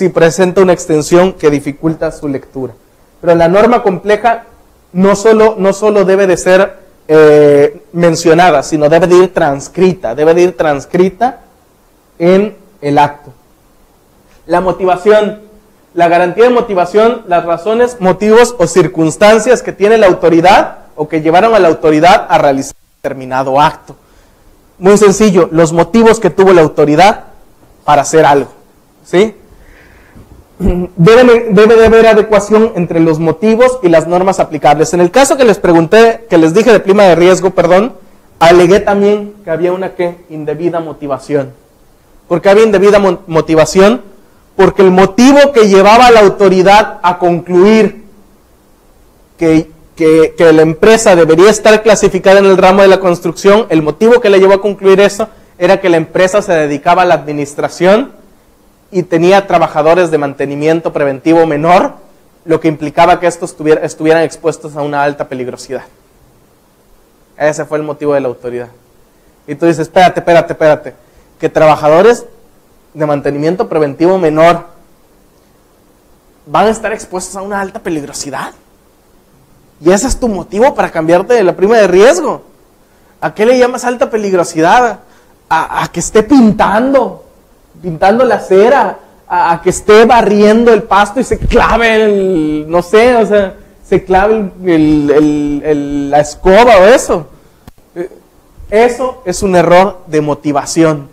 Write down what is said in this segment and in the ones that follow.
si presenta una extensión que dificulta su lectura. Pero la norma compleja no solo debe de ser mencionada, sino debe de ir transcrita en el acto. La motivación, la garantía de motivación, las razones, motivos o circunstancias que tiene la autoridad o que llevaron a la autoridad a realizar determinado acto. Muy sencillo, los motivos que tuvo la autoridad para hacer algo, ¿sí? Debe de haber adecuación entre los motivos y las normas aplicables. En el caso que les pregunté, que les dije de prima de riesgo, perdón, alegué también que había una indebida motivación. ¿Por qué había indebida motivación? Porque el motivo que llevaba a la autoridad a concluir que la empresa debería estar clasificada en el ramo de la construcción, el motivo que le llevó a concluir eso era que la empresa se dedicaba a la administración y tenía trabajadores de mantenimiento preventivo menor, lo que implicaba que estos estuvieran expuestos a una alta peligrosidad. Ese fue el motivo de la autoridad. Y tú dices, espérate, que trabajadores de mantenimiento preventivo menor van a estar expuestos a una alta peligrosidad. Y ese es tu motivo para cambiarte de la prima de riesgo. ¿A qué le llamas alta peligrosidad? A que esté pintando la acera, a que esté barriendo el pasto y se clave se clave la escoba o eso. Eso es un error de motivación.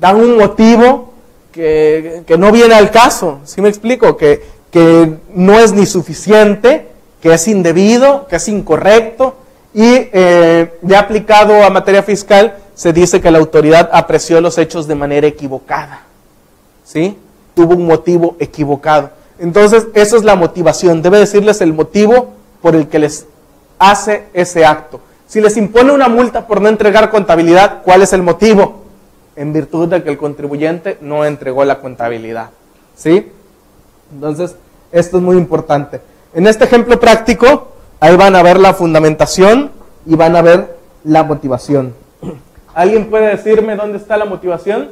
Dan un motivo que no viene al caso, ¿sí me explico? Que no es ni suficiente, que es indebido, que es incorrecto, y ya aplicado a materia fiscal, se dice que la autoridad apreció los hechos de manera equivocada, ¿sí? Tuvo un motivo equivocado. Entonces, eso es la motivación. Debe decirles el motivo por el que les hace ese acto. Si les impone una multa por no entregar contabilidad, ¿cuál es el motivo? En virtud de que el contribuyente no entregó la contabilidad, ¿sí? Entonces, esto es muy importante. En este ejemplo práctico, ahí van a ver la fundamentación y van a ver la motivación. ¿Alguien puede decirme dónde está la motivación?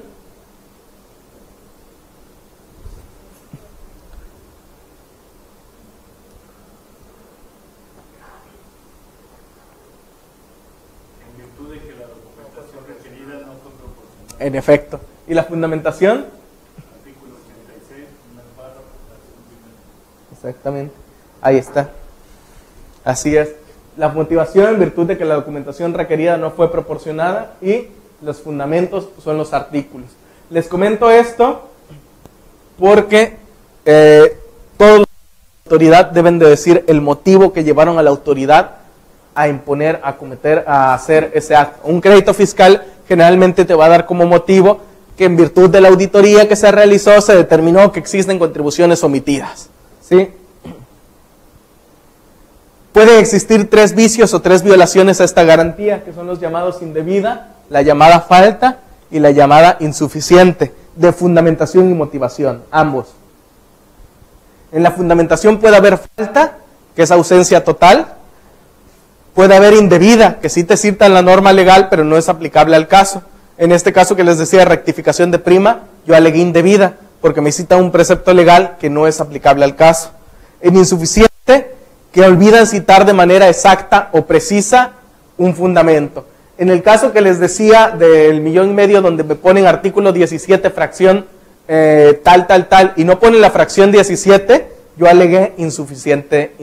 En virtud de que la documentación requerida no fue proporcionada. En efecto. ¿Y la fundamentación? Artículo 86, primer párrafo, fracción primera. Exactamente. Ahí está. Así es. La motivación en virtud de que la documentación requerida no fue proporcionada y los fundamentos son los artículos. Les comento esto porque todos los de la autoridad deben de decir el motivo que llevaron a la autoridad a imponer, a hacer ese acto. Un crédito fiscal generalmente te va a dar como motivo que en virtud de la auditoría que se realizó se determinó que existen contribuciones omitidas, ¿sí? Pueden existir 3 vicios o 3 violaciones a esta garantía, que son los llamados indebida, la llamada falta y la llamada insuficiente, de fundamentación y motivación, ambos. En la fundamentación puede haber falta, que es ausencia total, puede haber indebida, que sí te cita en la norma legal, pero no es aplicable al caso. En este caso que les decía, rectificación de prima, yo alegué indebida, porque me cita un precepto legal que no es aplicable al caso. En insuficiente, que olvidan citar de manera exacta o precisa un fundamento. En el caso que les decía del 1,5 millones, donde me ponen artículo 17, fracción tal, y no ponen la fracción 17, yo alegué insuficiente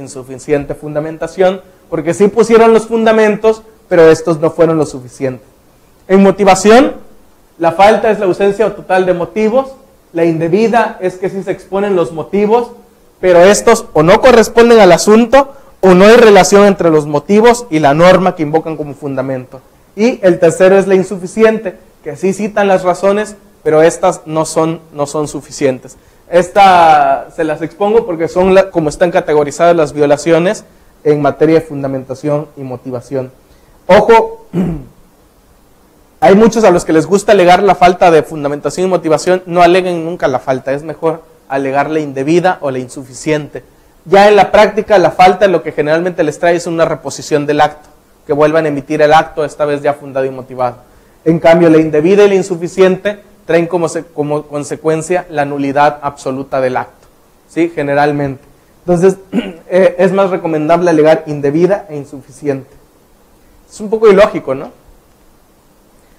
fundamentación, porque sí pusieron los fundamentos, pero estos no fueron lo suficientes. En motivación, la falta es la ausencia total de motivos, la indebida es que sí se exponen los motivos, pero estos o no corresponden al asunto o no hay relación entre los motivos y la norma que invocan como fundamento. Y el tercero es la insuficiente, que sí citan las razones, pero estas no son suficientes. Esta se las expongo porque son como están categorizadas las violaciones en materia de fundamentación y motivación. Ojo, hay muchos a los que les gusta alegar la falta de fundamentación y motivación, no aleguen nunca la falta, es mejor alegar la indebida o la insuficiente. Ya en la práctica la falta lo que generalmente les trae es una reposición del acto, que vuelvan a emitir el acto, esta vez ya fundado y motivado. En cambio la indebida y la insuficiente traen como consecuencia la nulidad absoluta del acto, ¿sí? Generalmente. Entonces, es más recomendable alegar indebida e insuficiente. Es un poco ilógico, ¿no?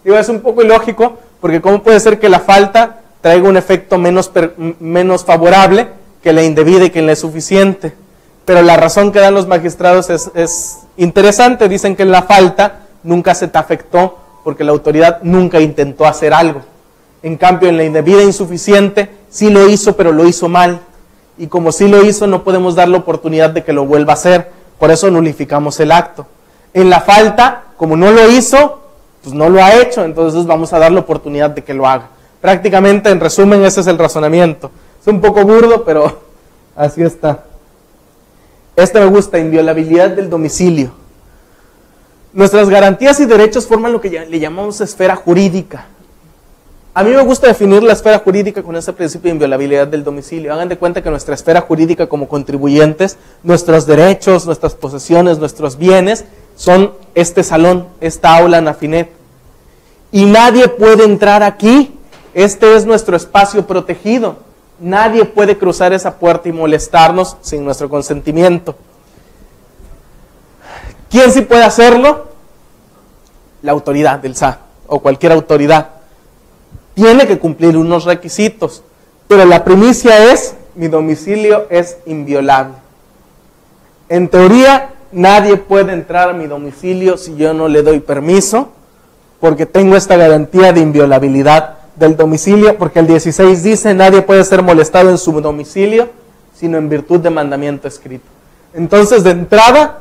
Digo, es un poco ilógico porque ¿cómo puede ser que la falta traiga un efecto menos favorable que la indebida y que la suficiente? Pero la razón que dan los magistrados es interesante. Dicen que en la falta nunca se te afectó porque la autoridad nunca intentó hacer algo. En cambio, en la indebida e insuficiente sí lo hizo, pero lo hizo mal. Y como sí lo hizo, no podemos dar la oportunidad de que lo vuelva a hacer. Por eso nulificamos el acto. En la falta, como no lo hizo, pues no lo ha hecho, entonces vamos a dar la oportunidad de que lo haga. Prácticamente, en resumen, ese es el razonamiento. Es un poco burdo, pero así está. Este me gusta, inviolabilidad del domicilio. Nuestras garantías y derechos forman lo que le llamamos esfera jurídica. A mí me gusta definir la esfera jurídica con ese principio de inviolabilidad del domicilio. Hagan de cuenta que nuestra esfera jurídica como contribuyentes, nuestros derechos, nuestras posesiones, nuestros bienes, son este salón, esta aula Nafinet. Y nadie puede entrar aquí. Este es nuestro espacio protegido. Nadie puede cruzar esa puerta y molestarnos sin nuestro consentimiento. ¿Quién sí puede hacerlo? La autoridad del SA o cualquier autoridad. Tiene que cumplir unos requisitos, pero la primicia es: mi domicilio es inviolable. En teoría, nadie puede entrar a mi domicilio si yo no le doy permiso, porque tengo esta garantía de inviolabilidad del domicilio, porque el 16 dice: nadie puede ser molestado en su domicilio, sino en virtud de mandamiento escrito. Entonces, de entrada,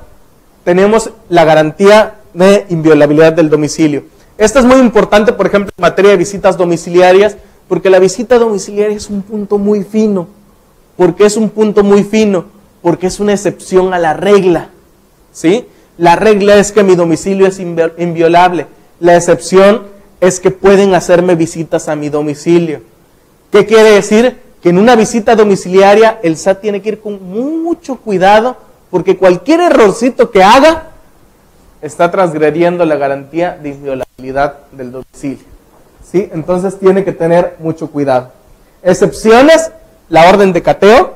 tenemos la garantía de inviolabilidad del domicilio. Esto es muy importante, por ejemplo, en materia de visitas domiciliarias, porque la visita domiciliaria es un punto muy fino. ¿Por qué es un punto muy fino? Porque es una excepción a la regla, ¿sí? La regla es que mi domicilio es inviolable. La excepción es que pueden hacerme visitas a mi domicilio. ¿Qué quiere decir? Que en una visita domiciliaria el SAT tiene que ir con mucho cuidado, porque cualquier errorcito que haga está transgrediendo la garantía de inviolabilidad del domicilio, ¿sí? Entonces tiene que tener mucho cuidado. Excepciones: la orden de cateo,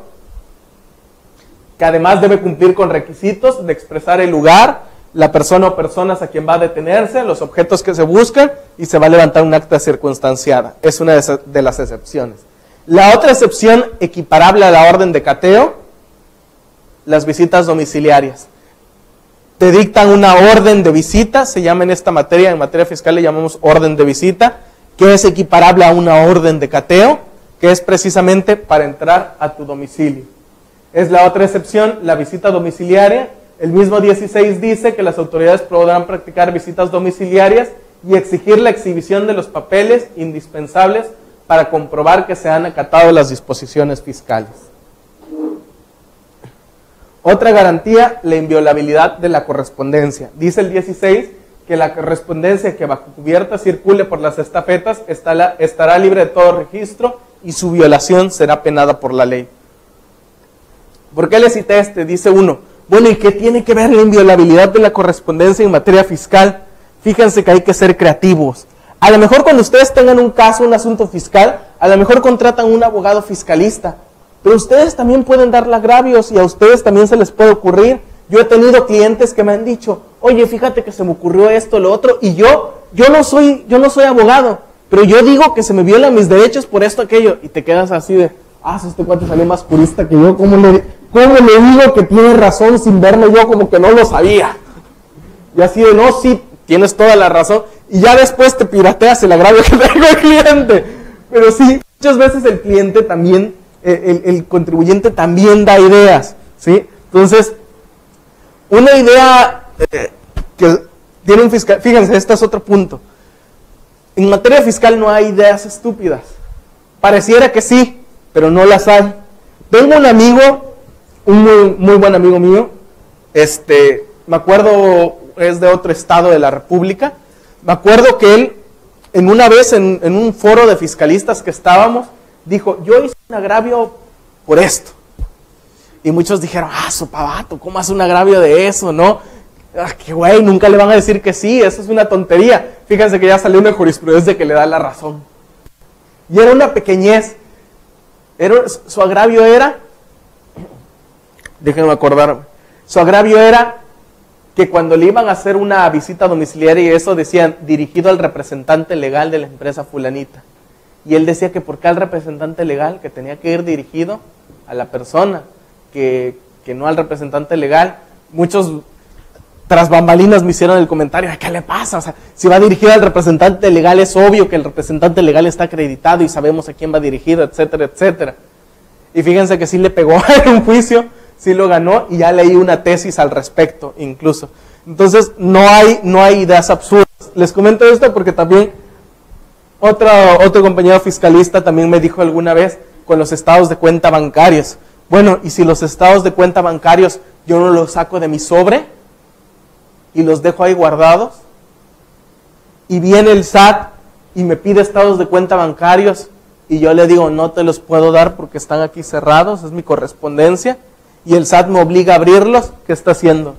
que además debe cumplir con requisitos de expresar el lugar, la persona o personas a quien va a detenerse, los objetos que se buscan, y se va a levantar un acta circunstanciada. Es una de las excepciones. La otra excepción equiparable a la orden de cateo: las visitas domiciliarias. Te dictan una orden de visita, se llama en esta materia, en materia fiscal le llamamos orden de visita, que es equiparable a una orden de cateo, que es precisamente para entrar a tu domicilio. Es la otra excepción, la visita domiciliaria. El mismo 16 dice que las autoridades podrán practicar visitas domiciliarias y exigir la exhibición de los papeles indispensables para comprobar que se han acatado las disposiciones fiscales. Otra garantía: la inviolabilidad de la correspondencia. Dice el 16 que la correspondencia que bajo cubierta circule por las estafetas estará libre de todo registro y su violación será penada por la ley. ¿Por qué le cité este? Dice uno: bueno, ¿y qué tiene que ver la inviolabilidad de la correspondencia en materia fiscal? Fíjense que hay que ser creativos. A lo mejor cuando ustedes tengan un caso, un asunto fiscal, a lo mejor contratan un abogado fiscalista, pero ustedes también pueden darle agravios y a ustedes también se les puede ocurrir. Yo he tenido clientes que me han dicho: oye, fíjate que se me ocurrió esto, lo otro, y yo no soy abogado, pero yo digo que se me violan mis derechos por esto, aquello, y te quedas así de: si este cuate salió más purista que yo, ¿cómo le digo que tiene razón sin verme yo como que no lo sabía? Y así de: no, sí, tienes toda la razón, y ya después te pirateas el agravio que tengo el cliente. Pero sí, muchas veces el cliente también, el contribuyente también da ideas, ¿sí? Entonces, una idea que tiene un fiscal, fíjense, este es otro punto. En materia fiscal no hay ideas estúpidas. Pareciera que sí, pero no las hay. Tengo un amigo, un muy buen amigo mío, me acuerdo, es de otro estado de la República. Me acuerdo que él, una vez en un foro de fiscalistas que estábamos, dijo: yo hice un agravio por esto. Y muchos dijeron: sopavato, ¿cómo hace un agravio de eso, no? Que güey, nunca le van a decir que sí, eso es una tontería. Fíjense que ya salió una jurisprudencia que le da la razón. Y era una pequeñez. Su agravio era, déjenme acordarme, su agravio era que cuando le iban a hacer una visita domiciliaria y eso decían, dirigido al representante legal de la empresa fulanita. Y él decía que por qué al representante legal, que tenía que ir dirigido a la persona, que no al representante legal. Muchos tras bambalinas me hicieron el comentario, ¿qué le pasa? O sea, si va dirigido al representante legal es obvio que el representante legal está acreditado y sabemos a quién va dirigido, etcétera, etcétera. Y fíjense que sí le pegó en un juicio, sí lo ganó y ya leí una tesis al respecto incluso. Entonces no hay ideas absurdas. Les comento esto porque también otro compañero fiscalista también me dijo alguna vez con los estados de cuenta bancarios. Bueno, y si los estados de cuenta bancarios yo no los saco de mi sobre y los dejo ahí guardados, y viene el SAT y me pide estados de cuenta bancarios y yo le digo, no te los puedo dar porque están aquí cerrados, es mi correspondencia, y el SAT me obliga a abrirlos, ¿qué está haciendo?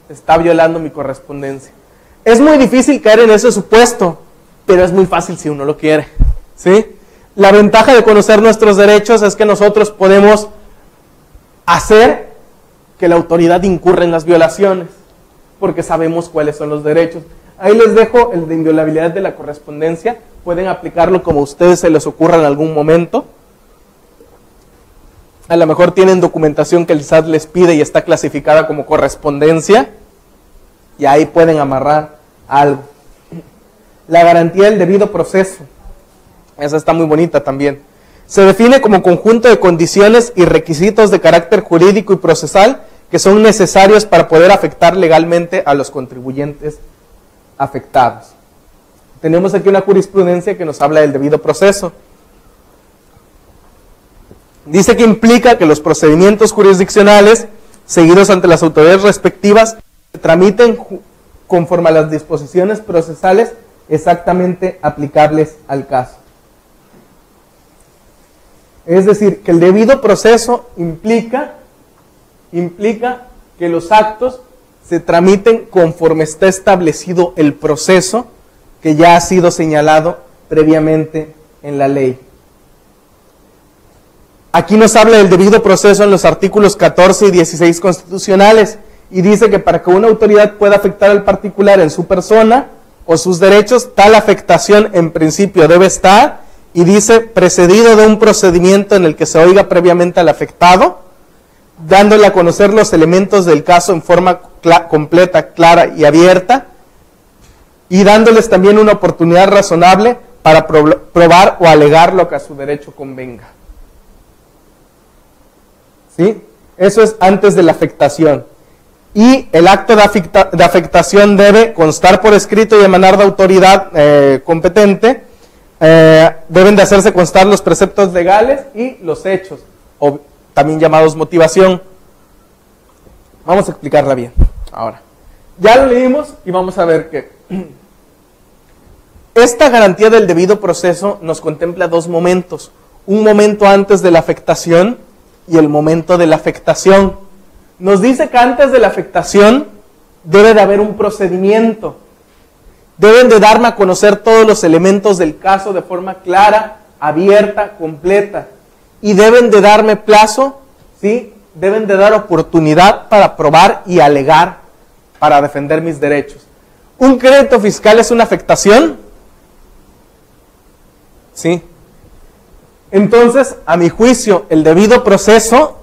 Está violando mi correspondencia. Es muy difícil caer en ese supuesto, pero es muy fácil si uno lo quiere, ¿sí? La ventaja de conocer nuestros derechos es que nosotros podemos hacer que la autoridad incurra en las violaciones, porque sabemos cuáles son los derechos. Ahí les dejo el de inviolabilidad de la correspondencia, pueden aplicarlo como a ustedes se les ocurra en algún momento. A lo mejor tienen documentación que el SAT les pide y está clasificada como correspondencia, y ahí pueden amarrar algo. La garantía del debido proceso, esa está muy bonita también. Se define como conjunto de condiciones y requisitos de carácter jurídico y procesal que son necesarios para poder afectar legalmente a los contribuyentes afectados. Tenemos aquí una jurisprudencia que nos habla del debido proceso. Dice que implica que los procedimientos jurisdiccionales seguidos ante las autoridades respectivas se tramiten conforme a las disposiciones procesales exactamente aplicables al caso. Es decir, que el debido proceso implica que los actos se tramiten conforme está establecido el proceso que ya ha sido señalado previamente en la ley. Aquí nos habla del debido proceso en los artículos 14 y 16 constitucionales y dice que para que una autoridad pueda afectar al particular en su persona o sus derechos, tal afectación en principio debe estar, y dice, precedido de un procedimiento en el que se oiga previamente al afectado, dándole a conocer los elementos del caso en forma completa, clara y abierta, y dándoles también una oportunidad razonable para probar o alegar lo que a su derecho convenga. ¿Sí? Eso es antes de la afectación. Y el acto de afectación debe constar por escrito y emanar de autoridad competente. Deben de hacerse constar los preceptos legales y los hechos, o también llamados motivación. Vamos a explicarla bien ahora. Ya lo leímos y vamos a ver que esta garantía del debido proceso nos contempla dos momentos. Un momento antes de la afectación y el momento de la afectación. Nos dice que antes de la afectación debe de haber un procedimiento. Deben de darme a conocer todos los elementos del caso de forma clara, abierta, completa. Y deben de darme plazo, ¿sí? Deben de dar oportunidad para probar y alegar para defender mis derechos. ¿Un crédito fiscal es una afectación? Sí. Entonces, a mi juicio, el debido proceso,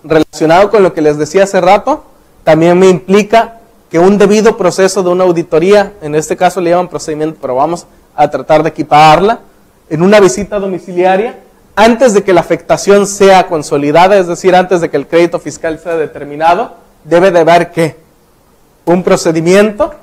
relacionado con lo que les decía hace rato, también me implica que un debido proceso de una auditoría, en este caso le llaman procedimiento, pero vamos a tratar de equiparla, en una visita domiciliaria, antes de que la afectación sea consolidada, es decir, antes de que el crédito fiscal sea determinado, debe de haber ¿qué? Un procedimiento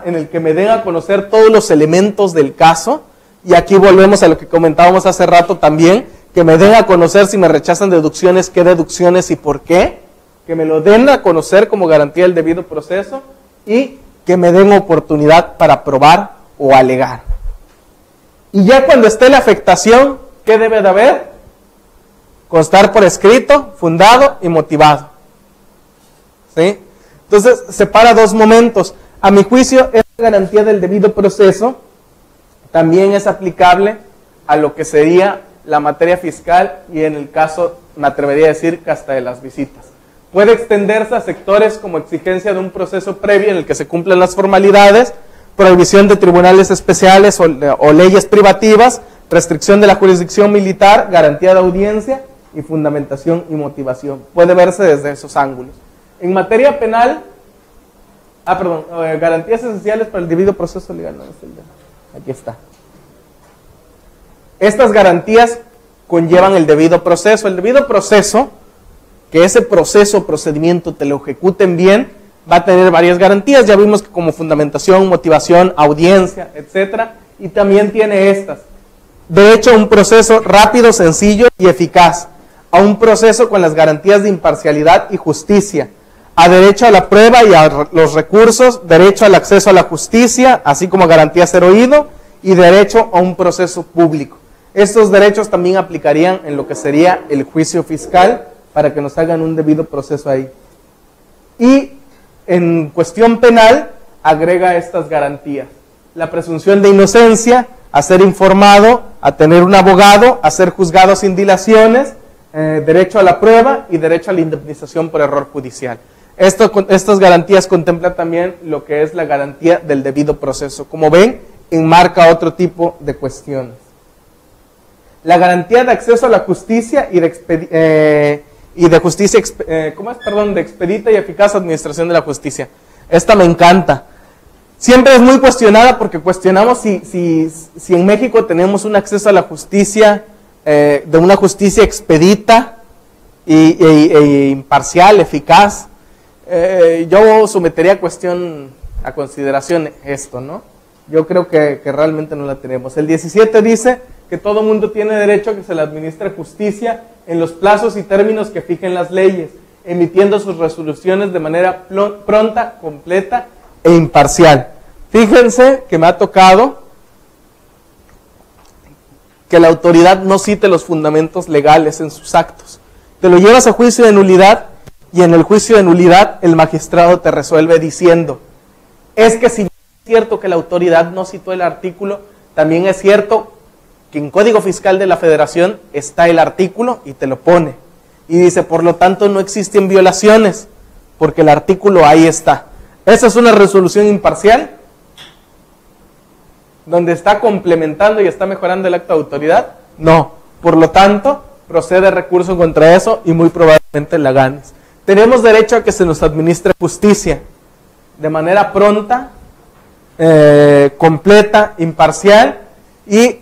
en el que me den a conocer todos los elementos del caso, y aquí volvemos a lo que comentábamos hace rato también, que me den a conocer si me rechazan deducciones, qué deducciones y por qué, que me lo den a conocer como garantía del debido proceso y que me den oportunidad para probar o alegar. Y ya cuando esté la afectación, ¿qué debe de haber? Constar por escrito, fundado y motivado. ¿Sí? Entonces, separa dos momentos. A mi juicio, es garantía del debido proceso también es aplicable a lo que sería la materia fiscal y en el caso, me atrevería a decir, que hasta de las visitas. Puede extenderse a sectores como exigencia de un proceso previo en el que se cumplen las formalidades, prohibición de tribunales especiales o leyes privativas, restricción de la jurisdicción militar, garantía de audiencia y fundamentación y motivación. Puede verse desde esos ángulos. En materia penal, garantías esenciales para el debido proceso legal. No, aquí está. Estas garantías conllevan el debido proceso. El debido proceso, que ese proceso o procedimiento te lo ejecuten bien, va a tener varias garantías. Ya vimos que como fundamentación, motivación, audiencia, etcétera, y también tiene estas. De hecho, un proceso rápido, sencillo y eficaz. A un proceso con las garantías de imparcialidad y justicia. A derecho a la prueba y a los recursos, derecho al acceso a la justicia, así como garantía a ser oído, y derecho a un proceso público. Estos derechos también aplicarían en lo que sería el juicio fiscal, para que nos hagan un debido proceso ahí. Y en cuestión penal, agrega estas garantías. La presunción de inocencia, a ser informado, a tener un abogado, a ser juzgado sin dilaciones, derecho a la prueba y derecho a la indemnización por error judicial. Estas garantías contemplan también lo que es la garantía del debido proceso. Como ven, enmarca otro tipo de cuestiones. La garantía de acceso a la justicia y de expedita y eficaz administración de la justicia. Esta me encanta. Siempre es muy cuestionada porque cuestionamos si en México tenemos un acceso a la justicia, de una justicia expedita e imparcial, eficaz. Yo sometería a consideración esto, ¿no? Yo creo que realmente no la tenemos. El 17 dice que todo mundo tiene derecho a que se le administre justicia en los plazos y términos que fijen las leyes, emitiendo sus resoluciones de manera pronta, completa e imparcial. Fíjense que me ha tocado que la autoridad no cite los fundamentos legales en sus actos. Te lo llevas a juicio de nulidad y en el juicio de nulidad el magistrado te resuelve diciendo, es que si es cierto que la autoridad no citó el artículo, también es cierto que en Código Fiscal de la Federación está el artículo y te lo pone. Y dice, por lo tanto no existen violaciones, porque el artículo ahí está. Esa es una resolución imparcial, donde está complementando y está mejorando el acto de autoridad. No, por lo tanto, procede recurso contra eso y muy probablemente la ganes. Tenemos derecho a que se nos administre justicia de manera pronta, completa, imparcial, y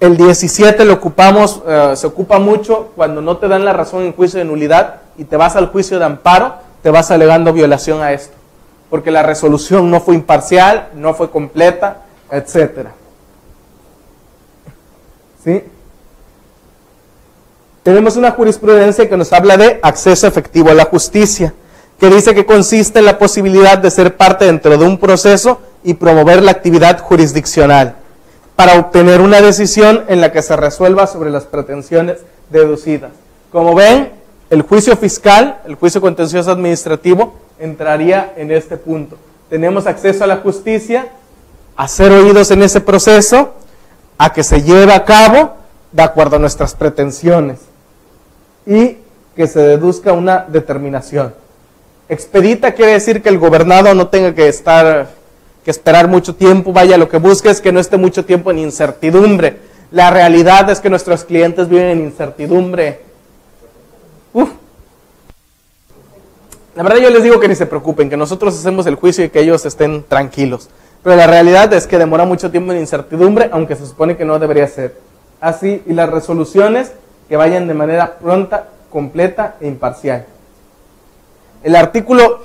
el 17 lo ocupamos, se ocupa mucho cuando no te dan la razón en juicio de nulidad y te vas al juicio de amparo, te vas alegando violación a esto, porque la resolución no fue imparcial, no fue completa, etcétera. ¿Sí? Tenemos una jurisprudencia que nos habla de acceso efectivo a la justicia, que dice que consiste en la posibilidad de ser parte dentro de un proceso y promover la actividad jurisdiccional para obtener una decisión en la que se resuelva sobre las pretensiones deducidas. Como ven, el juicio fiscal, el juicio contencioso administrativo, entraría en este punto. Tenemos acceso a la justicia, a ser oídos en ese proceso, a que se lleve a cabo de acuerdo a nuestras pretensiones y que se deduzca una determinación. Expedita quiere decir que el gobernado no tenga que esperar mucho tiempo, vaya, lo que busca es que no esté mucho tiempo en incertidumbre. La realidad es que nuestros clientes viven en incertidumbre. La verdad yo les digo que ni se preocupen, que nosotros hacemos el juicio y que ellos estén tranquilos. Pero la realidad es que demora mucho tiempo en incertidumbre, aunque se supone que no debería ser así. Y las resoluciones que vayan de manera pronta, completa e imparcial. El artículo